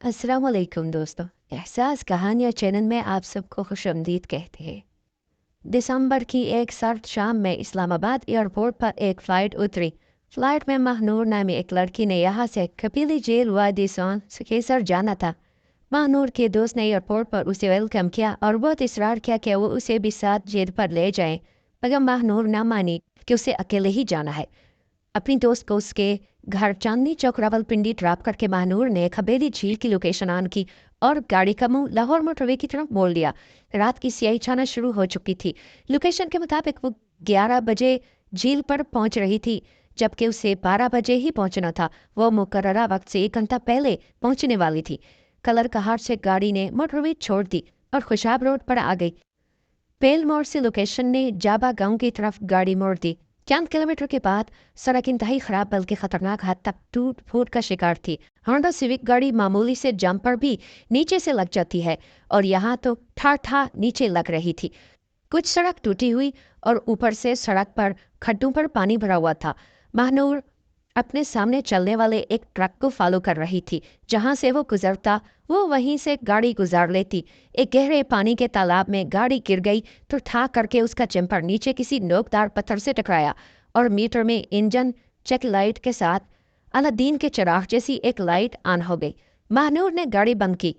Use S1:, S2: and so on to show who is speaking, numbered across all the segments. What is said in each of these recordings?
S1: अस्सलाम वालेकुम दोस्तों। एहसास कहानियाँ चैनल में आप सबको खुशामदीद कहते हैं। दिसंबर की एक सर्द शाम में इस्लामाबाद एयरपोर्ट पर एक फ़्लाइट उतरी। फ़्लाइट में महनूर नामी एक लड़की ने यहाँ से कपिली जेल वादी सोन केसर जाना था। महनूर के दोस्त ने एयरपोर्ट पर उसे वेलकम किया और बहुत इसरार किया कि वो उसे भी साथ जेल पर ले जाए, मगर महनूर ना मानी कि उसे अकेले ही जाना है। अपनी दोस्त को उसके घर चांदनी चौक रावलपिंडी ड्रॉप करके महानूर ने खबेली झील की लोकेशन ऑन की और गाड़ी का मुंह लाहौर मोटरवे की तरफ मोड़ लिया। रात की स्याही छाना शुरू हो चुकी थी। लोकेशन के मुताबिक वो 11 बजे झील पर पहुंच रही थी, जबकि उसे 12 बजे ही पहुंचना था। वो मुकर्ररा वक्त से 1 घंटा पहले पहुंचने वाली थी। कलर कहार से गाड़ी ने मोटरवे छोड़ दी और खुशाब रोड पर आ गई। पेल मोड़ से लोकेशन ने जाबा गांव की तरफ गाड़ी मोड़ दी। चंद किलोमीटर के बाद सड़क इंतहाई खराब बल्कि खतरनाक हद तक टूट फूट का शिकार थी। होंडा सिविक गाड़ी मामूली से जंप पर भी नीचे से लग जाती है और यहाँ तो ठा ठा नीचे लग रही थी। कुछ सड़क टूटी हुई और ऊपर से सड़क पर खड्डों पर पानी भरा हुआ था। महानूर अपने सामने चलने वाले एक ट्रक को फॉलो कर रही थी। जहां से वो गुजरता वो वहीं से गाड़ी गुजार लेती। एक गहरे पानी के तालाब में गाड़ी गिर गई तो ठा करके उसका जंपर नीचे किसी नोकदार पत्थर से टकराया और मीटर में इंजन चेक लाइट के साथ अलादीन के चिराग जैसी एक लाइट ऑन हो गई। महानूर ने गाड़ी बंद की।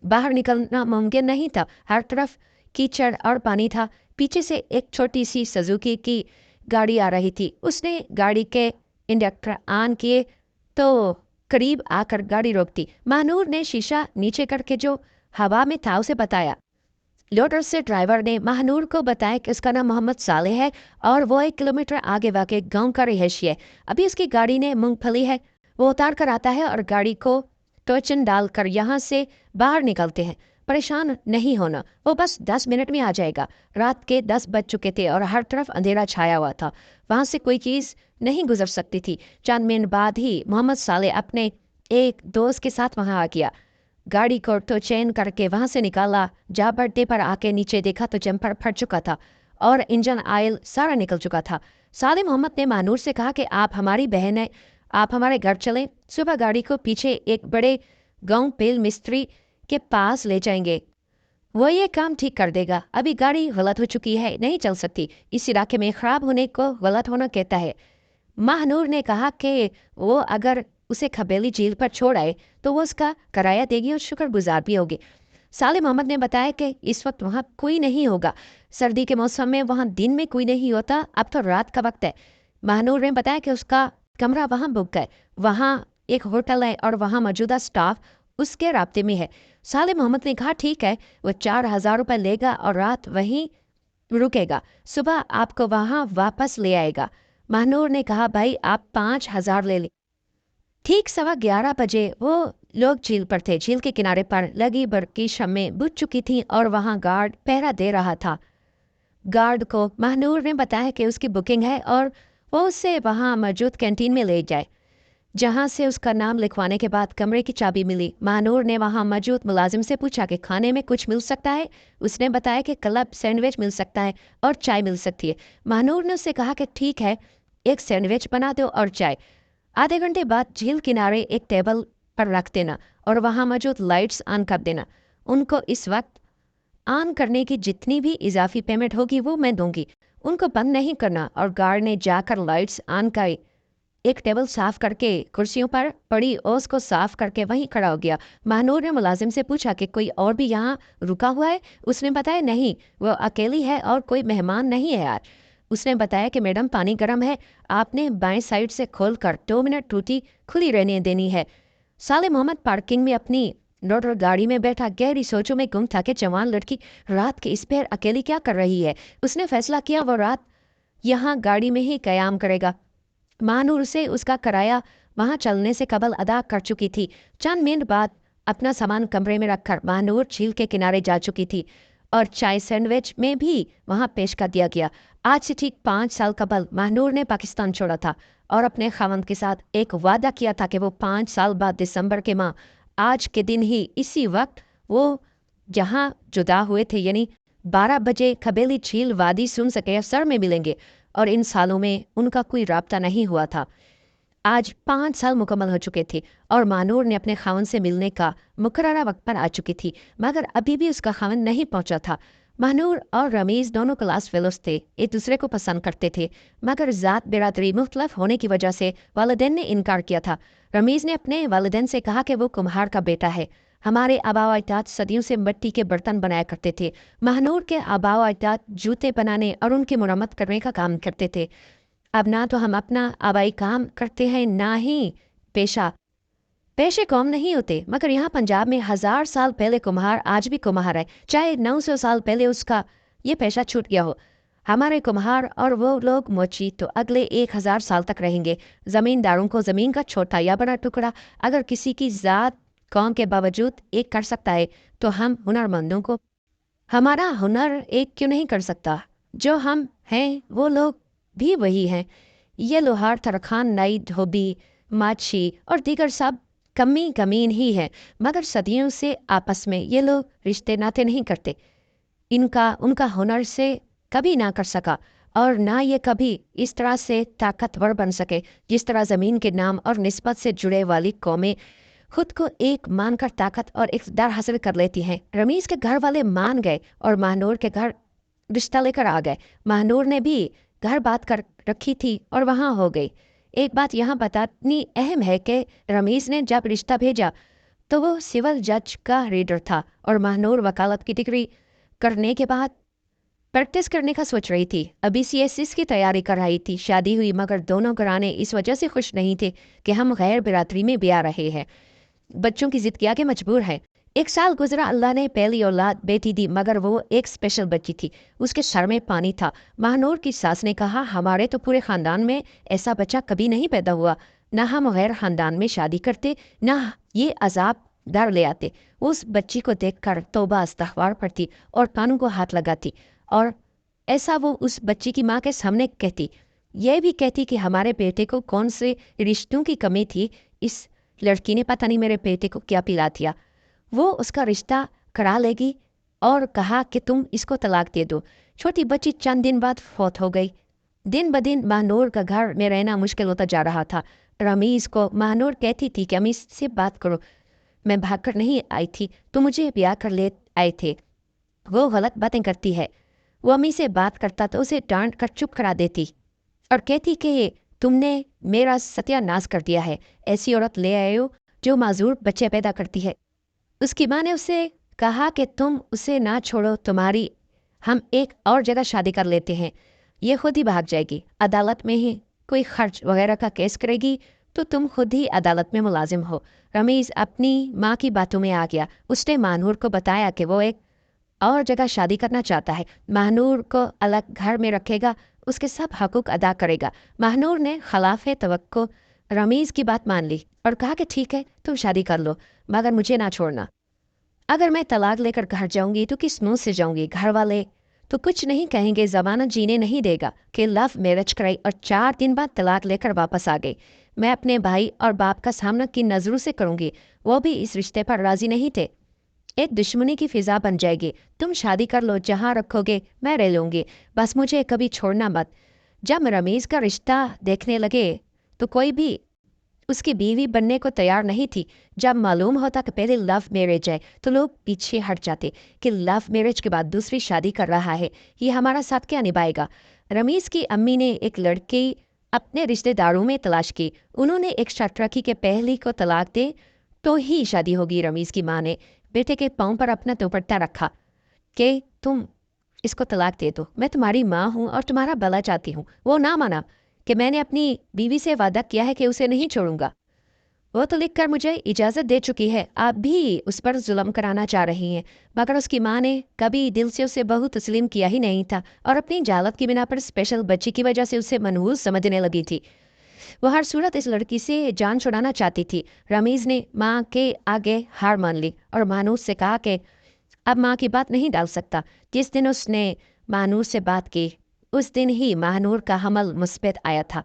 S1: बाहर निकलना मुमकिन नहीं था। हर तरफ कीचड़ और पानी था। पीछे से एक छोटी सी सुजुकी की गाड़ी आ रही थी। उसने गाड़ी के इंडक्टर ऑन किए तो करीब आकर गाड़ी रोक दी। महानूर ने शीशा नीचे करके जो हवा में था उसे बताया। लोडर से ड्राइवर ने महानूर को बताया कि उसका नाम मोहम्मद सालेह है और वो 1 किलोमीटर आगे वाक़े गांव का रिहायशी है। अभी उसकी गाड़ी ने मूंगफली है। वो उतार कर आता है और गाड़ी को टोचन डालकर यहाँ से बाहर निकलते हैं। परेशान नहीं होना, वो बस 10 मिनट में आ जाएगा। रात के 10 बज चुके थे और हर तरफ अंधेरा छाया हुआ था। वहाँ से कोई चीज़ नहीं गुजर सकती थी। चंद मिनट बाद ही मोहम्मद सालेह अपने एक दोस्त के साथ वहाँ आ गया। गाड़ी को तो चेन करके वहाँ से निकाला। जा बढ़ते पर आके नीचे देखा तो जंपर फट चुका था और इंजन ऑयल सारा निकल चुका था। साले मोहम्मद ने मानूर से कहा कि आप हमारी बहन है, आप हमारे घर चलें। सुबह गाड़ी को पीछे एक बड़े गांव पेल मिस्त्री के पास ले जाएंगे, वो ये काम ठीक कर देगा। अभी गाड़ी गलत हो चुकी है, नहीं चल सकती। इस इलाके में खराब होने को गलत होना कहता है। महानूर ने कहा कि वो अगर उसे खबेली झील पर छोड़ आए तो वो उसका किराया देगी और शुक्रगुजार भी होगी। साले मोहम्मद ने बताया कि इस वक्त वहाँ कोई नहीं होगा। सर्दी के मौसम में वहाँ दिन में कोई नहीं होता, अब तो रात का वक्त है। महानूर ने बताया कि उसका कमरा वहाँ बुक है। वहाँ एक होटल है और वहाँ मौजूदा स्टाफ उसके राब्ते में है। साले मोहम्मद ने कहा ठीक है, वो 4,000 रुपये लेगा और रात वहीं रुकेगा। सुबह आपको वहाँ वापस ले आएगा। महानूर ने कहा भाई आप 5,000 ले लें। ठीक 11:15 बजे वो लोग झील पर थे। झील के किनारे पर लगी बरकी शम्में बुझ चुकी थीं और वहाँ गार्ड पहरा दे रहा था। गार्ड को महानूर ने बताया कि उसकी बुकिंग है और वो उसे वहाँ मौजूद कैंटीन में ले जाए, जहाँ से उसका नाम लिखवाने के बाद कमरे की चाबी मिली। महानूर ने वहाँ मौजूद मुलाजिम से पूछा कि खाने में कुछ मिल सकता है। उसने बताया कि क्लब सैंडविच मिल सकता है और चाय मिल सकती है। महानूर ने उससे कहा कि ठीक है, एक सैंडविच बना दो और चाय। आधे घंटे बाद झील किनारे एक टेबल पर रख देना और वहाँ मौजूद लाइट्स ऑन कर देना। उनको इस वक्त ऑन करने की जितनी भी इजाफी पेमेंट होगी वो मैं दूंगी। उनको बंद नहीं करना। और गार्ड ने जाकर लाइट्स ऑन कर एक टेबल साफ करके कुर्सियों पर पड़ी ओस को साफ करके वहीं खड़ा हो गया। महानूर ने मुलाजिम से पूछा कि कोई और भी यहाँ रुका हुआ है। उसने बताया नहीं, वो अकेली है और कोई मेहमान नहीं है यार। उसने बताया कि मैडम पानी गर्म है, आपने बाएं साइड से खोल कर 2 मिनट टूटी खुली रहने देनी है। साले मोहम्मद पार्किंग में अपनी मोटर गाड़ी में बैठा गहरी सोचों में गुम था कि जवान लड़की रात के इस पैर अकेली क्या कर रही है। उसने फैसला किया वो रात यहाँ गाड़ी में ही कयाम करेगा। महानूर से उसका किराया वहाँ चलने से कबल अदा कर चुकी थी। चंद मिनट बाद अपना सामान कमरे में रखकर महानूर झील के किनारे जा चुकी थी और चाय सैंडविच में भी वहाँ पेश कर दिया गया। आज से ठीक 5 साल कबल महानूर ने पाकिस्तान छोड़ा था और अपने खावंद के साथ एक वादा किया था कि वो 5 साल बाद दिसंबर के माह आज के दिन ही इसी वक्त वो जहाँ जुदा हुए थे, यानी 12 बजे खबेली झील वादी सुन सके सर में मिलेंगे। और इन सालों में उनका कोई राब्ता नहीं हुआ था। आज 5 साल मुकम्मल हो चुके थे और मानूर ने अपने खावन से मिलने का मुकर्ररा वक्त पर आ चुकी थी, मगर अभी भी उसका खावन नहीं पहुंचा था। मानूर और रमीज़ दोनों क्लास फेलोज थे, एक दूसरे को पसंद करते थे, मगर ज़ात बिरादरी मुख्तलिफ होने की वजह से वालिदैन ने इनकार किया था। रमीज़ ने अपने वालिदैन से कहा कि वो कुम्हार का बेटा है। हमारे आबा अजदाद सदियों से मिट्टी के बर्तन बनाया करते थे। महानूर के आबा अजदाद जूते बनाने और उनकी मुरम्मत करने का काम करते थे। अब ना तो हम अपना आबाई काम करते हैं, ना ही पेशे कौम नहीं होते, मगर यहाँ पंजाब में 1000 साल पहले कुम्हार आज भी कुम्हार है, चाहे 900 साल पहले उसका ये पेशा छूट गया हो। हमारे कुम्हार और वो लोग मोची तो अगले 1000 साल तक रहेंगे। ज़मींदारों को ज़मीन का छोटा या बड़ा टुकड़ा अगर किसी की ज़ात कौम के बावजूद एक कर सकता है, तो हम हुनरमंदों को हमारा हुनर एक क्यों नहीं कर सकता। जो हम हैं वो लोग भी वही हैं। ये लोहार, तरखान, नाई, धोबी, माछी और दीगर सब कमीन ही है, मगर सदियों से आपस में ये लोग रिश्ते नाते नहीं करते। उनका हुनर से कभी ना कर सका और ना ये कभी इस तरह से ताकतवर बन सके जिस तरह ज़मीन के नाम और निस्बत से जुड़े वाली कौमें खुद को एक मानकर ताकत और इक़्तिदार हासिल कर लेती हैं। रमीज़ के घर वाले मान गए और महानूर के घर रिश्ता लेकर आ गए। महानूर ने भी घर बात कर रखी थी और वहाँ हो गई। एक बात यहाँ बतानी अहम है कि रमीज़ ने जब रिश्ता भेजा तो वो सिविल जज का रीडर था और महानूर वकालत की डिग्री करने के बाद प्रैक्टिस करने का सोच रही थी। अभी CSIS की तैयारी कर रही थी। शादी हुई, मगर दोनों घराने इस वजह से खुश नहीं थे कि हम गैर बिरादरी में ब्याह रहे हैं। बच्चों की जिद किया कि मजबूर है। 1 साल गुजरा, अल्लाह ने पहली औलाद बेटी दी, मगर वो एक स्पेशल बच्ची थी। उसके सर में पानी था। महानूर की सास ने कहा, हमारे तो पूरे खानदान में ऐसा बच्चा कभी नहीं पैदा हुआ। ना हम गैर खानदान में शादी करते, ना ये अजाब डर ले आते। उस बच्ची को देखकर तौबा इस्तग़फ़ार पढ़ती और कानों को हाथ लगाती और ऐसा वो उस बच्ची की माँ के सामने कहती। यह भी कहती कि हमारे बेटे को कौन से रिश्तों की कमी थी, इस लड़की ने पता नहीं मेरे बेटे को क्या पिला दिया। वो उसका रिश्ता करा लेगी और कहा कि तुम इसको तलाक दे दो। छोटी बच्ची चंद दिन बाद फौत हो गई। दिन ब दिन महानूर का घर में रहना मुश्किल होता जा रहा था। रमीज़ को महानूर कहती थी कि अम्मी से बात करो, मैं भागकर नहीं आई थी, तो मुझे ब्याह कर ले आए थे। वो गलत बातें करती है। वो अम्मी से बात करता तो उसे डांट कर चुप करा देती और कहती कि तुमने मेरा सत्यानाश कर दिया है। ऐसी औरत ले आए हो जो माजूर बच्चे पैदा करती है। उसकी माँ ने उसे कहा कि तुम उसे ना छोड़ो, हम एक और जगह शादी कर लेते हैं। ये खुद ही भाग जाएगी, अदालत में ही कोई खर्च वगैरह का केस करेगी तो तुम खुद ही अदालत में मुलाजिम हो। रमीज़ अपनी माँ की बातों में आ गया। उसने महानूर को बताया कि वो एक और जगह शादी करना चाहता है। महानूर को अलग घर में रखेगा, उसके सब हकूक अदा करेगा। महानूर ने खिलाफ़े तवक्को रमीज़ की बात मान ली और कहा कि ठीक है, तुम शादी कर लो, मगर मुझे ना छोड़ना। अगर मैं तलाक लेकर घर जाऊंगी तो किस मुंह से जाऊंगी? घर वाले तो कुछ नहीं कहेंगे, ज़माना जीने नहीं देगा कि लव मैरिज कराई और 4 दिन बाद तलाक लेकर वापस आ गई। मैं अपने भाई और बाप का सामना किन नज़रों से करूंगी? वो भी इस रिश्ते पर राज़ी नहीं थे। एक दुश्मनी की फिजा बन जाएगी। तुम शादी कर लो, जहाँ रखोगे मैं रह लूँगी, बस मुझे कभी छोड़ना मत। जब रमीज़ का रिश्ता देखने लगे तो कोई भी उसकी बीवी बनने को तैयार नहीं थी। जब मालूम होता कि पहले लव मैरिज है तो लोग पीछे हट जाते कि लव मैरिज के बाद दूसरी शादी कर रहा है, ये हमारा साथ क्या निभाएगा। रमीज़ की अम्मी ने एक लड़की अपने रिश्तेदारों में तलाश की। उन्होंने एक शर्त रखी कि पहली को तलाक दे तो ही शादी होगी। रमीज़ की माँ ने बेटे के पाँव पर अपना दुपट्टा रखा कि तुम इसको तलाक दे दो, मैं तुम्हारी माँ हूँ और तुम्हारा भला चाहती हूँ। वो ना माना कि मैंने अपनी बीवी से वादा किया है कि उसे नहीं छोड़ूंगा। वो तो लिखकर मुझे इजाज़त दे चुकी है, आप भी उस पर जुल्म कराना चाह रही हैं। मगर उसकी माँ ने कभी दिल से उसे बहू तस्लीम किया ही नहीं था और अपनी जालत की बिना पर स्पेशल बच्ची की वजह से उसे मनहूस समझने लगी थी। वो हर सूरत इस लड़की से जान छुड़ाना चाहती थी। रमीज़ ने माँ के आगे हार मान ली और मानूस से कहा कि अब माँ की बात नहीं डाल सकता। जिस दिन उसने मानूस से बात की उस दिन ही महानूर का हमल मुस्बत आया था।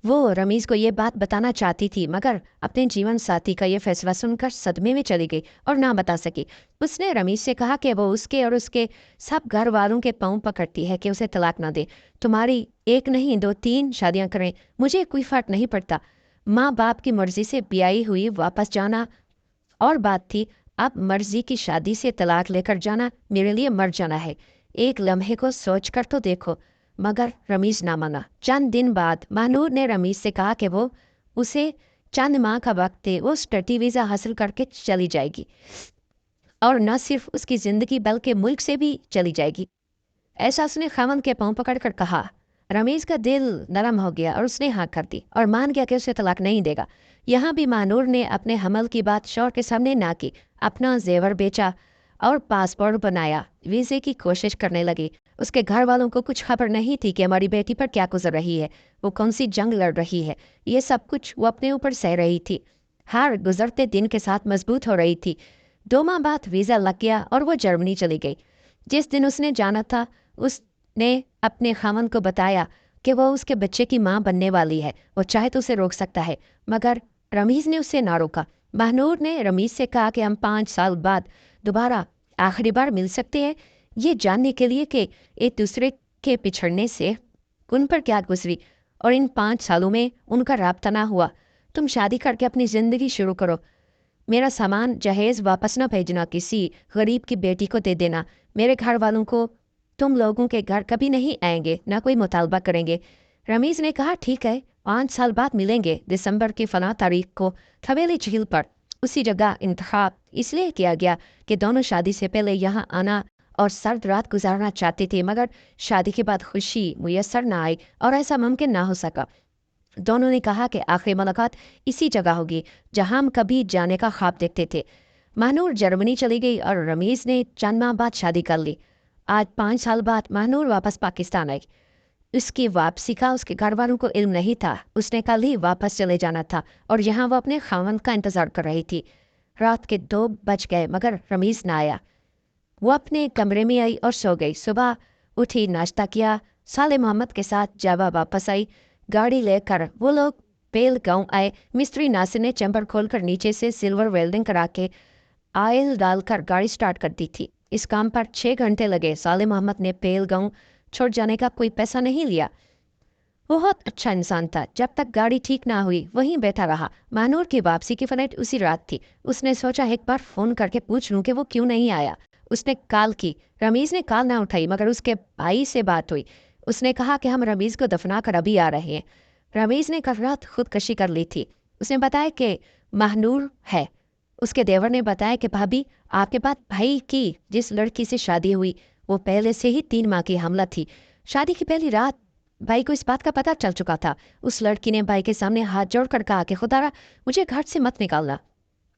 S1: वो रमीज़ को ये बात बताना चाहती थी, मगर अपने जीवन साथी का ये फैसला सुनकर सदमे में चली गई और ना बता सकी। उसने रमीज़ से कहा कि वो उसके और उसके सब घर वालों के पाँव पकड़ती है कि उसे तलाक ना दे। तुम्हारी एक नहीं 2-3 शादियां करें, मुझे कोई फ़र्क नहीं पड़ता। माँ बाप की मर्जी से ब्याही हुई वापस जाना और बात थी, अब मर्जी की शादी से तलाक लेकर जाना मेरे लिए मर जाना है। एक लम्हे को सोच कर तो देखो। मगर रमीज ना माना। चंद दिन बाद महानूर ने रमीज से कहा कि वो उसे चंद माह का वक्त है, वो स्टडी वीज़ा हासिल करके चली जाएगी और न सिर्फ उसकी ज़िंदगी बल्कि मुल्क से भी चली जाएगी। ऐसा उसने खामन के पाँव पकड़कर कहा। रमीज का दिल नरम हो गया और उसने हाँ कर दी और मान गया कि उसे तलाक नहीं देगा। यहाँ भी महानूर ने अपने हमल की बात शौहर के सामने ना की, अपना जेवर बेचा और पासपोर्ट बनाया, वीज़े की कोशिश करने लगी। उसके घर वालों को कुछ खबर नहीं थी कि हमारी बेटी पर क्या गुजर रही है, वो कौन सी जंग लड़ रही है। ये सब कुछ वो अपने ऊपर सह रही थी। हार गुजरते दिन के साथ मजबूत हो रही थी। 2 माह बाद वीज़ा लग गया और वो जर्मनी चली गई। जिस दिन उसने जाना था उसने अपने खामन को बताया कि वो उसके बच्चे की माँ बनने वाली है, वो चाहे तो उसे रोक सकता है। मगर रमीज ने उसे ना रोका। महानूर ने रमीज से कहा कि हम 5 साल बाद दोबारा आखिरी बार मिल सकते हैं, ये जानने के लिए कि एक दूसरे के पिछड़ने से उन पर क्या गुजरी और इन 5 सालों में उनका राब्ता ना हुआ। तुम शादी करके अपनी ज़िंदगी शुरू करो। मेरा सामान जहेज वापस ना भेजना, किसी गरीब की बेटी को दे देना। मेरे घर वालों को तुम लोगों के घर कभी नहीं आएंगे, ना कोई मुतालबा करेंगे। रमीज ने कहा ठीक है, 5 साल बाद मिलेंगे। दिसंबर की फला तारीख को हवेली झील पर उसी जगह इंतखाब इसलिए किया गया कि दोनों शादी से पहले यहाँ आना और सर्द रात गुजारना चाहते थे, मगर शादी के बाद खुशी मुयसर ना आई और ऐसा मुमकिन ना हो सका। दोनों ने कहा कि आखिरी मुलाकात इसी जगह होगी जहां हम कभी जाने का ख्वाब देखते थे। महानूर जर्मनी चली गई और रमीज ने चंद माह बाद शादी कर ली। आज 5 साल बाद महानूर वापस पाकिस्तान आई। उसकी वापसी का उसके घर वालों को इल्म नहीं था। उसने कल ही वापस चले जाना था और यहाँ वो अपने खामन का इंतजार कर रही थी। रात के 2 बज गए मगर रमीज ना आया। वो अपने कमरे में आई और सो गई। सुबह उठी, नाश्ता किया, साले मोहम्मद के साथ जावा वापस आई। गाड़ी लेकर वो लोग पेल गांव आए। मिस्त्री नासिर ने चैम्बर खोलकर नीचे से सिल्वर वेल्डिंग करा के आयल डालकर गाड़ी स्टार्ट कर दी थी। इस काम पर 6 घंटे लगे। साले मोहम्मद ने पेल गांव छोड़ जाने का कोई पैसा नहीं लिया। बहुत अच्छा इंसान था। जब तक गाड़ी ठीक ना हुई वहीं बैठा रहा। महानूर की वापसी की फ्लाइट उसी रात थी। उसने सोचा एक बार फोन करके पूछ लूं कि वो क्यों नहीं आया। उसने कॉल की। रमीज ने कॉल ना उठाई मगर उसके भाई से बात हुई। उसने कहा कि हम रमीज को दफना कर अभी आ रहे हैं। रमीज ने कल रात खुदकशी कर ली थी। उसने बताया कि महानूर है। उसके देवर ने बताया कि भाभी, आपके बाद भाई की जिस लड़की से शादी हुई वो पहले से ही 3 माह की हमला थी। शादी की पहली रात भाई को इस बात का पता चल चुका था। उस लड़की ने भाई के सामने हाथ जोड़कर कहा कि खुदारा मुझे घर से मत निकालना,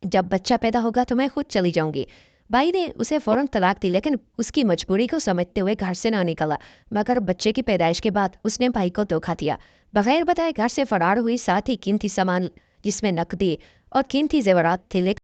S1: जब बच्चा पैदा होगा तो मैं खुद चली जाऊंगी। भाई ने उसे फौरन तलाक दी लेकिन उसकी मजबूरी को समझते हुए घर से ना निकला। मगर बच्चे की पैदाइश के बाद उसने भाई को धोखा दिया। बगैर बताए घर से फरार हुई। साथ ही कीमती सामान जिसमें नकदी और कीमती जेवरात थे लेकिन